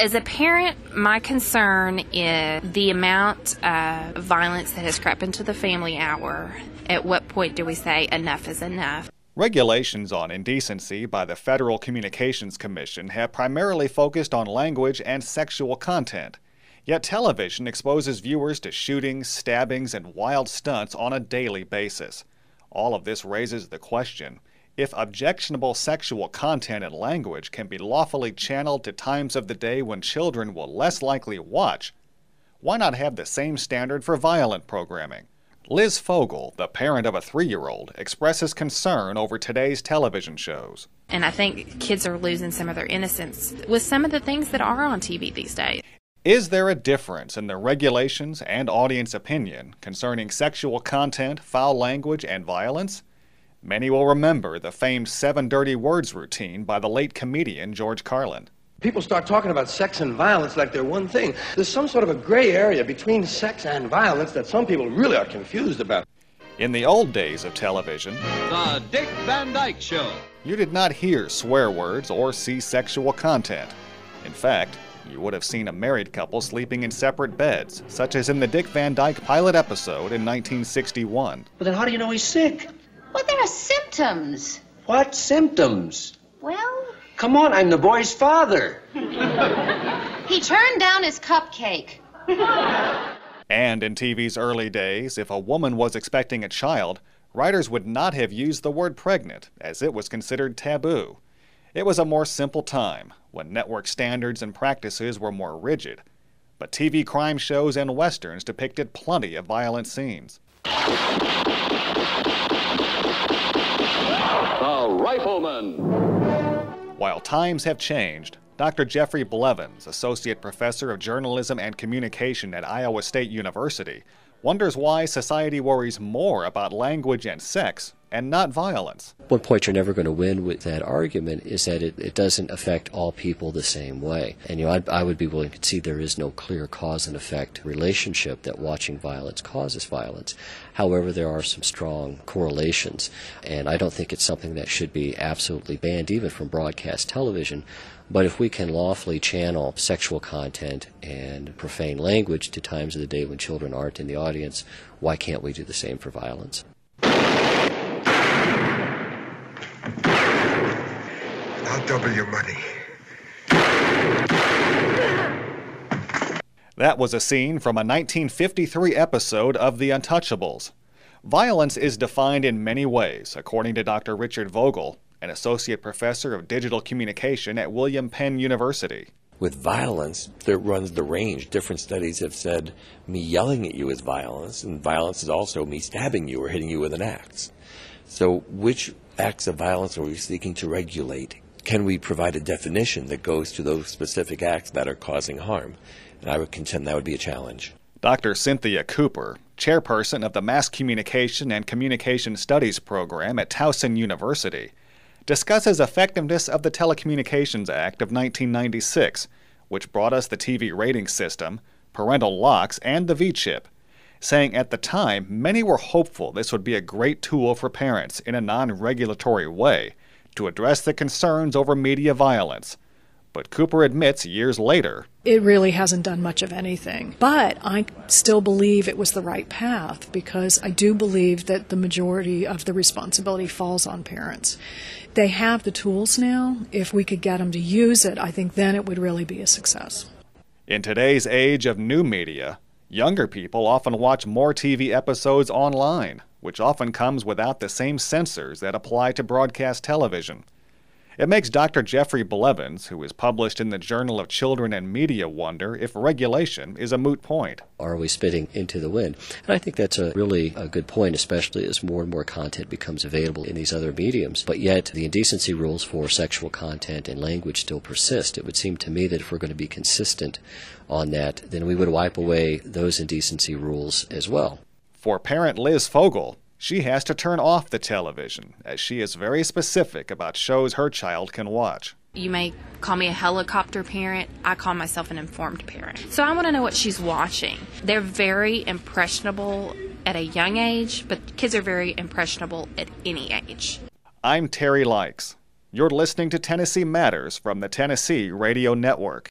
As a parent, my concern is the amount of violence that has crept into the family hour. At what point do we say enough is enough? Regulations on indecency by the Federal Communications Commission have primarily focused on language and sexual content. Yet television exposes viewers to shootings, stabbings, and wild stunts on a daily basis. All of this raises the question: if objectionable sexual content and language can be lawfully channeled to times of the day when children will less likely watch, why not have the same standard for violent programming? Liz Fogel, the parent of a 3-year-old, expresses concern over today's television shows. And I think kids are losing some of their innocence with some of the things that are on TV these days. Is there a difference in the regulations and audience opinion concerning sexual content, foul language, and violence? Many will remember the famed 7 dirty words routine by the late comedian George Carlin. People start talking about sex and violence like they're one thing. There's some sort of a gray area between sex and violence that some people really are confused about. In the old days of television, The Dick Van Dyke Show. You did not hear swear words or see sexual content. In fact, you would have seen a married couple sleeping in separate beds, such as in the Dick Van Dyke pilot episode in 1961. But then how do you know he's sick? Well, there are symptoms. What symptoms? Well, Come on, I'm the boy's father. he turned down his cupcake. And in TV's early days, if a woman was expecting a child, writers would not have used the word pregnant, as it was considered taboo. It was a more simple time, when network standards and practices were more rigid. But TV crime shows and westerns depicted plenty of violent scenes. The Rifleman. While times have changed, Dr. Jeffrey Blevins, Associate Professor of Journalism and Communication at Iowa State University, wonders why society worries more about language and sex and not violence. One point you're never going to win with that argument is that it doesn't affect all people the same way. And I would be willing to see there is no clear cause and effect relationship that watching violence causes violence. However, there are some strong correlations, and I don't think it's something that should be absolutely banned even from broadcast television. But if we can lawfully channel sexual content and profane language to times of the day when children aren't in the audience, why can't we do the same for violence? I'll double your money. That was a scene from a 1953 episode of The Untouchables. Violence is defined in many ways, according to Dr. Richard Vogel, an associate professor of digital communication at William Penn University. With violence, there runs the range. Different studies have said me yelling at you is violence, and violence is also me stabbing you or hitting you with an axe. So which acts of violence are we seeking to regulate? Can we provide a definition that goes to those specific acts that are causing harm? And I would contend that would be a challenge. Dr. Cynthia Cooper, chairperson of the Mass Communication and Communication Studies program at Towson University, discusses effectiveness of the Telecommunications Act of 1996, which brought us the TV rating system, parental locks, and the V-chip, saying at the time many were hopeful this would be a great tool for parents in a non-regulatory way to address the concerns over media violence. But Cooper admits years later, it really hasn't done much of anything. But I still believe it was the right path, because I do believe that the majority of the responsibility falls on parents. They have the tools now. If we could get them to use it, I think then it would really be a success. In today's age of new media, younger people often watch more TV episodes online, which often comes without the same censors that apply to broadcast television. It makes Dr. Jeffrey Blevins, who is published in the Journal of Children and Media, wonder if regulation is a moot point. Are we spitting into the wind? And I think that's really a good point, especially as more and more content becomes available in these other mediums. But yet the indecency rules for sexual content and language still persist. It would seem to me that if we're going to be consistent on that, then we would wipe away those indecency rules as well. For parent Liz Fogel, she has to turn off the television, as she is very specific about shows her child can watch. You may call me a helicopter parent. I call myself an informed parent. So I want to know what she's watching. They're very impressionable at a young age, but kids are very impressionable at any age. I'm Terry Likes. You're listening to Tennessee Matters from the Tennessee Radio Network.